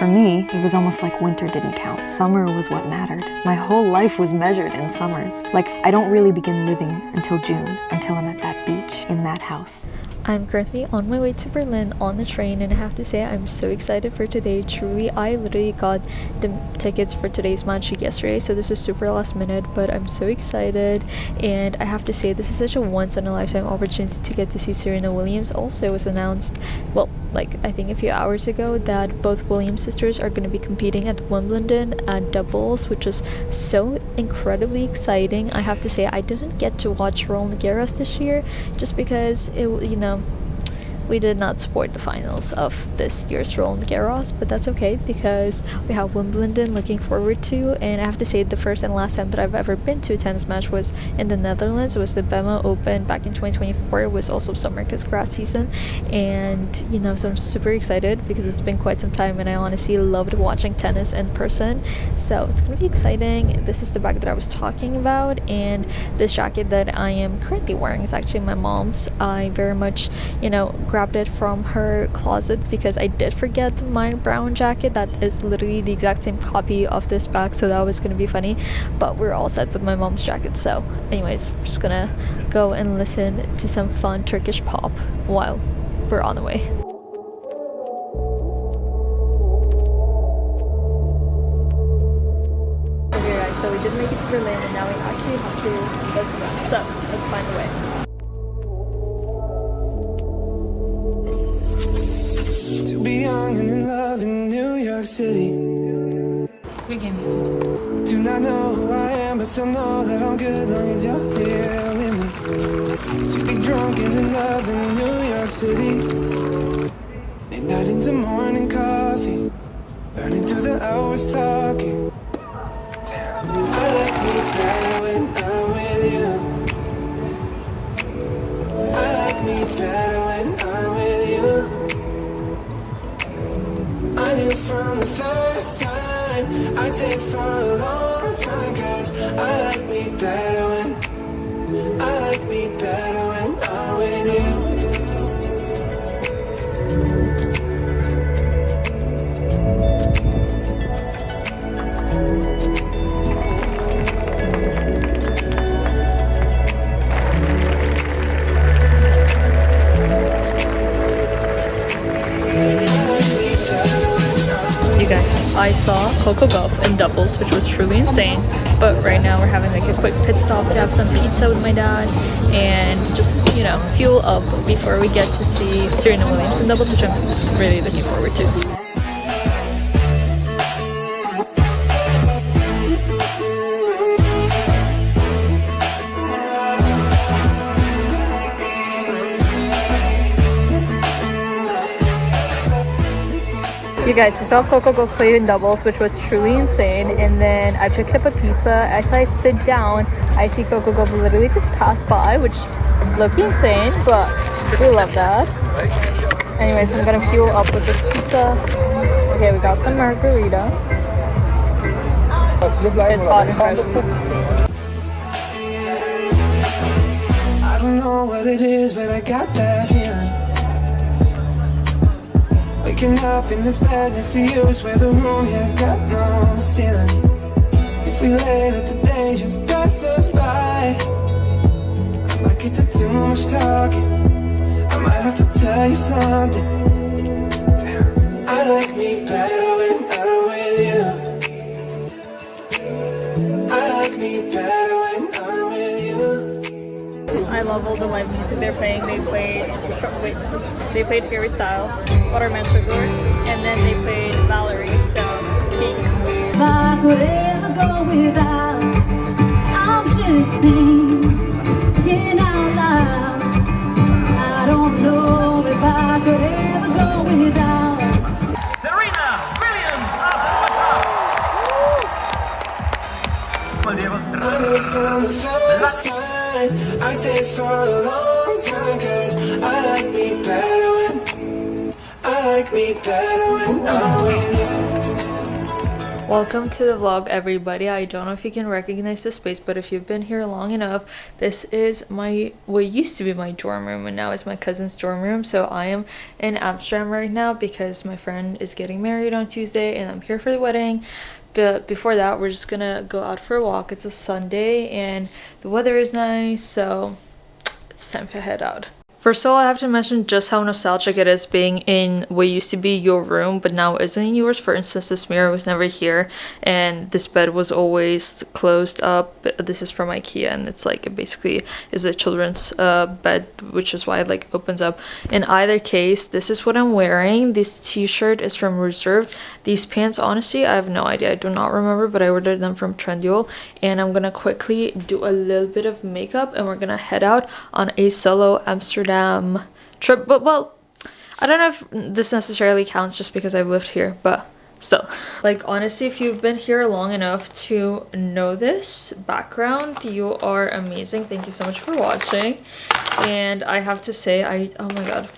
For me, it was almost like winter didn't count. Summer was what mattered. My whole life was measured in summers. Like, I don't really begin living until June, until I'm at that beach, in that house. I'm currently on my way to Berlin on the train, and I have to say I'm so excited for today. Truly, I literally got the tickets for today's match yesterday, so this is super last minute, but I'm so excited. And I have to say, this is such a once-in-a-lifetime opportunity to get to see Serena Williams. Also, it was announced, well, like I think a few hours ago, that both Williams sisters are going to be competing at Wimbledon at doubles, which is so incredibly exciting. I have to say, I didn't get to watch Roland Garros this year just because we did not support the finals of this year's Roland Garros, but that's okay because we have Wimbledon looking forward to. And I have to say, the first and last time that I've ever been to a tennis match was in the Netherlands. It was the Bema Open back in 2024. It was also summer because grass season, and so I'm super excited because it's been quite some time and I honestly loved watching tennis in person, so it's gonna be exciting. This is the bag that I was talking about, and this jacket that I am currently wearing is actually my mom's. I very much grabbed it from her closet because I did forget my brown jacket that is literally the exact same copy of this bag, so that was gonna be funny, but we're all set with my mom's jacket. So anyways, I'm just gonna go and listen to some fun Turkish pop while we're on the way. Okay guys, so we did make it to Berlin and now we actually have to go to them, so let's find a way. To be young and in love in New York City. 3 games to Do not know who I am, but still know that I'm good long as you're here with me. To be drunk and in love in New York City. Midnight into morning coffee, burning through the hours talking. Damn, I like me better when I'm with you. I like me better when I'm with you. I knew from the first time, I stayed for a long time, cause I like me better when I'm with you. I saw Coco Gauff in doubles, which was truly insane, but right now we're having like a quick pit stop to have some pizza with my dad and just fuel up before we get to see Serena Williams in doubles, which I'm really looking forward to. You guys, we saw Coco go play in doubles, which was truly insane, and then I picked up a pizza. As I sit down, I see Coco go literally just pass by, which looked insane, but we love that. Anyways, I'm gonna fuel up with this pizza. Okay, we got some margarita. It's hot and fresh. I don't know what it is, but I got that feeling. Waking up in this bed next to you, swear the room, yeah, got no ceiling. If we lay, let the day just pass us by. I might get to too much talking, I might have to tell you something. Damn, I like me better when I'm with you. I like me better when I'm with you. I love all the live music they're playing. They played Harry Styles, What Are Meant for Good, and then they played Valerie, so Geek. If I could ever go without, I'm just thinking out loud. I don't know if I could ever go without. Serena Williams I knew from the first time, I stayed for a long time, cause I like me better when I'm with you. Welcome to the vlog, everybody. I don't know if you can recognize this space, but if you've been here long enough, this is my what used to be my dorm room and now it's my cousin's dorm room. So I am in Amsterdam right now because my friend is getting married on Tuesday and I'm here for the wedding. But before that, we're just gonna go out for a walk. It's a Sunday and the weather is nice, so it's time to head out. First of all, I have to mention just how nostalgic it is being in what used to be your room but now isn't yours. For instance, this mirror was never here and this bed was always closed up. This is from IKEA and it's like it basically is a children's bed, which is why it like opens up. In either case, this is what I'm wearing. This t-shirt is from Reserved. These pants, honestly, I have no idea. I do not remember, but I ordered them from Trendyol. And I'm gonna quickly do a little bit of makeup and we're gonna head out on a solo Amsterdam trip. But well, I don't know if this necessarily counts just because I've lived here, but still. Like honestly, if you've been here long enough to know this background, you are amazing. Thank you so much for watching. And I have to say, oh my god,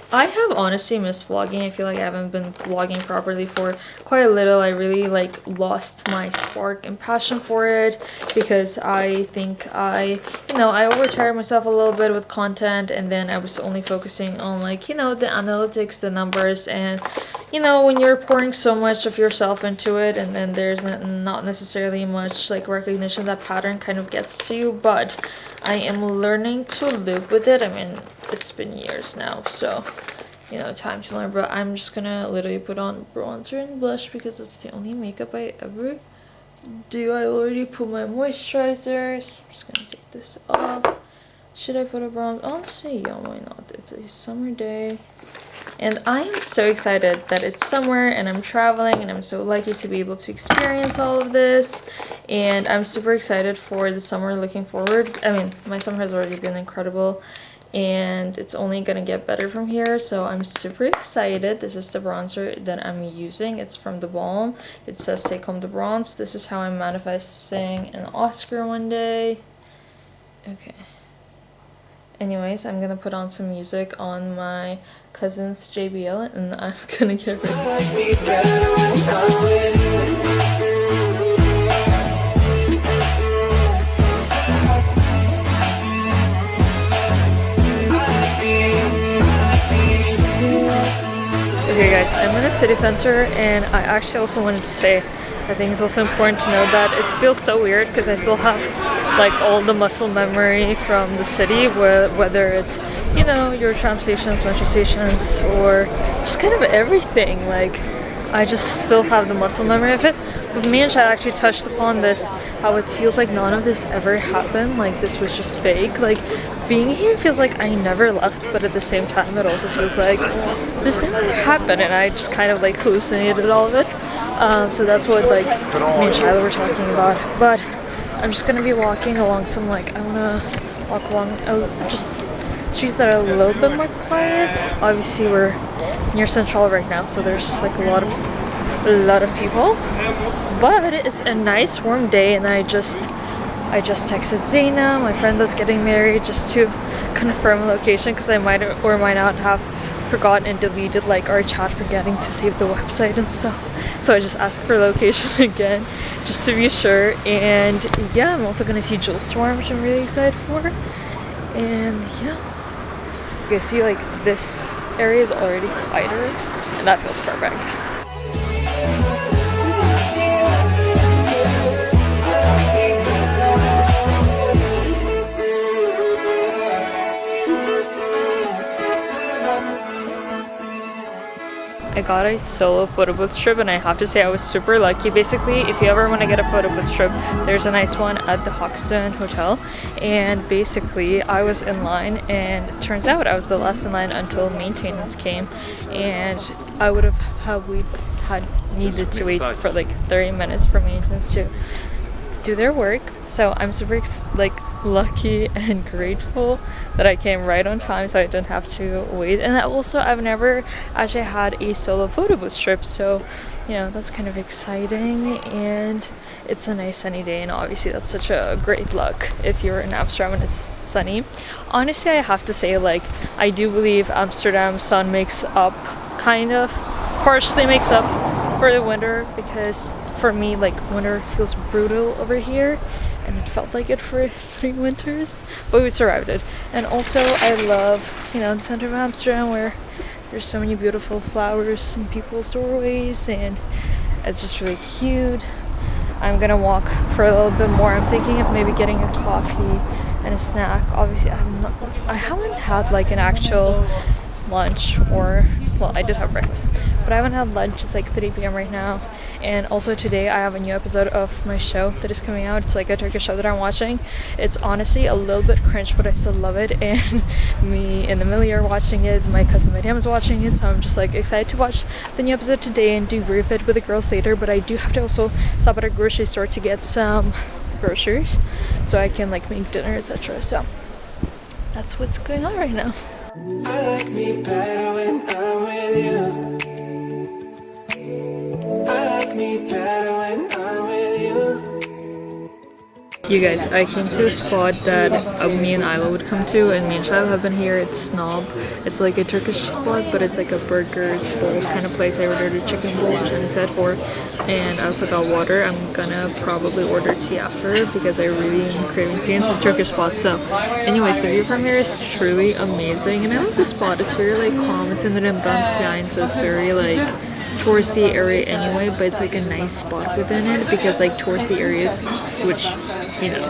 I have honestly missed vlogging. I feel like I haven't been vlogging properly for quite a little. I really like lost my spark and passion for it because I think I overtired myself a little bit with content, and then I was only focusing on like, the analytics, the numbers, and when you're pouring so much of yourself into it and then there's not necessarily much like recognition, that pattern kind of gets to you. But I am learning to live with it. I mean, it's been years now, so time to learn. But I'm just gonna literally put on bronzer and blush because that's the only makeup I ever do. I already put my moisturizer, so I'm just gonna take this off. Should I put a bronze? Honestly, yeah, why not? It's a summer day and I am so excited that it's summer and I'm traveling and I'm so lucky to be able to experience all of this, and I'm super excited for the summer. Looking forward. I mean, my summer has already been incredible and it's only gonna get better from here, so I'm super excited. This is the bronzer that I'm using. It's from the Balm. It says take home the bronze. This is how I'm manifesting an Oscar one day. Okay, anyways, I'm gonna put on some music on my cousin's JBL and I'm gonna get ready. Okay guys, I'm in the city center and I actually also wanted to say, I think it's also important to know that it feels so weird because I still have like all the muscle memory from the city, whether it's your tram stations, metro stations, or just kind of everything. Like I just still have the muscle memory of it. But me and Chad actually touched upon this, how it feels like none of this ever happened, like this was just fake. Like being here feels like I never left, but at the same time it also feels like this never happened and I just kind of like hallucinated all of it. So that's what like me and Shiloh were talking about. But I'm just gonna be walking along some I wanna walk along just streets that are a little bit more quiet. Obviously we're near Central right now, so there's like a lot of people. But it's a nice warm day and I just texted Zaina, my friend that's getting married, just to confirm a location because I might or might not have forgotten and deleted like our chat, forgetting to save the website and stuff. So I just asked for location again just to be sure. And yeah, I'm also gonna see Jules Storm, which I'm really excited for. And yeah, you guys see like this area is already quieter and that feels perfect. I got a solo photo booth trip and I have to say I was super lucky. Basically, if you ever want to get a photo booth trip, there's a nice one at the Hoxton Hotel, and basically I was in line and it turns out I was the last in line until maintenance came, and I would have needed to wait for like 30 minutes for maintenance to do their work. So I'm super lucky and grateful that I came right on time so I didn't have to wait. And also I've never actually had a solo photo booth trip, so that's kind of exciting, and it's a nice sunny day, and obviously that's such a great luck if you're in Amsterdam and it's sunny. Honestly, I have to say I do believe Amsterdam sun makes up, partially makes up for the winter, because for me, like winter feels brutal over here, and it felt like it for 3 winters, but we survived it. And also I love, you know, the center of Amsterdam where there's so many beautiful flowers in people's doorways, and it's just really cute. I'm gonna walk for a little bit more. I'm thinking of maybe getting a coffee and a snack. Obviously I haven't had like an actual lunch, or well, I did have breakfast, but I haven't had lunch. It's like 3 p.m. right now. And also today I have a new episode of my show that is coming out. It's like a Turkish show that I'm watching. It's honestly a little bit cringe, but I still love it, and me and Emily are watching it. My cousin Mariam is watching it, so I'm just like excited to watch the new episode today and debrief it with the girls later. But I do have to also stop at a grocery store to get some groceries so I can like make dinner, etc. So that's what's going on right now. I like me better when I'm with you. I like me better when I'm with you. You guys, I came to a spot that me and Isla would come to, and me and Shiloh have been here. It's Snob. It's like a Turkish spot, but it's like a burgers, bowls kind of place. I ordered a chicken bowl, which I'm excited for, and I also got water. I'm gonna probably order tea after because I really am craving tea. It's a Turkish spot. So anyways, the view from here is truly amazing, and I love this spot. It's very like calm. It's in the Rembrandt, so it's very like touristy area anyway, but it's like a nice spot within it because like touristy areas, which, you know,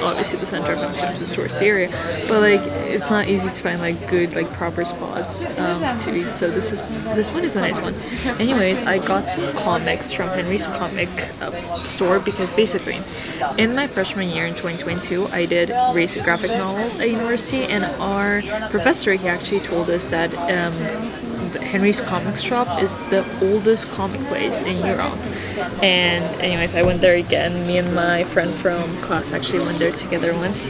obviously the center of Amsterdam is a touristy area, but like it's not easy to find like good like proper spots to eat. So this one is a nice one. Anyways, I got some comics from Henry's comic store because basically in my freshman year in 2022 I did race graphic novels at university, and our professor, he actually told us that Henry's comic shop is the oldest comic place in Europe. And anyways, I went there again. Me and my friend from class actually went there together once,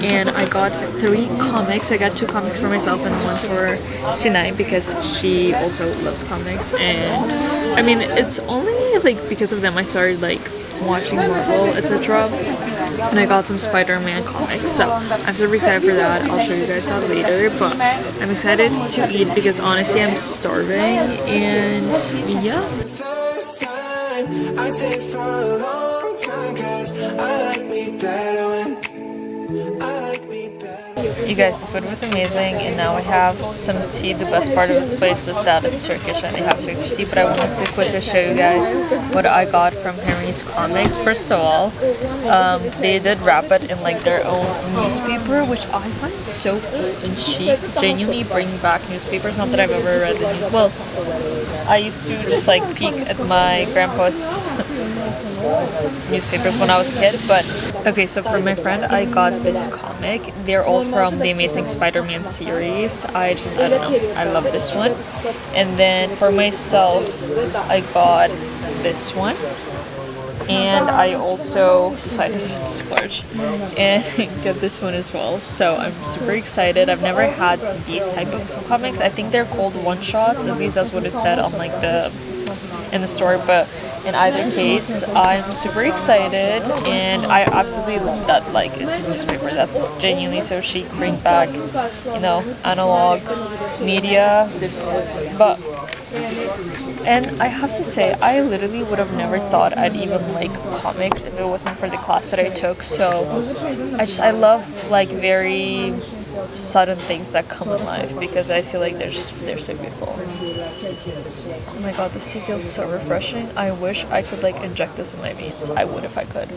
and I got 3 comics. I got 2 comics for myself and 1 for Sinai because she also loves comics. And I mean, it's only like because of them I started like watching Marvel, etc. And I got some Spider-Man comics, so I'm super excited for that. I'll show you guys that later, but I'm excited to eat because honestly I'm starving, and yeah. First time I stayed for a long time, 'cause I like me better when I like me better. You guys, the food was amazing, and now we have some tea. The best part of this place is that it's Turkish and they have Turkish tea, but I wanted to quickly show you guys what I got from Henry's Comics. First of all, they did wrap it in like their own newspaper, which I find so cool and chic. Genuinely bring back newspapers. Not that I've ever read the news. Well, I used to just like peek at my grandpa's newspapers when I was a kid, but okay, so for my friend I got this comic. They're all from the Amazing Spider-Man series. I don't know, I love this one. And then for myself I got this one, and I also decided to splurge and get this one as well. So I'm super excited. I've never had these type of comics. I think they're called one-shots, at least that's what it said on like in the store, but in either case I'm super excited, and I absolutely love that like it's a newspaper. That's genuinely so chic. Bring back, you know, analog media. But and I have to say, I literally would have never thought I'd even like comics if it wasn't for the class that I took. So I love like very sudden things that come in life because I feel like they're so beautiful. Oh my god, this tea feels so refreshing. I wish I could like inject this in my veins. I would if I could.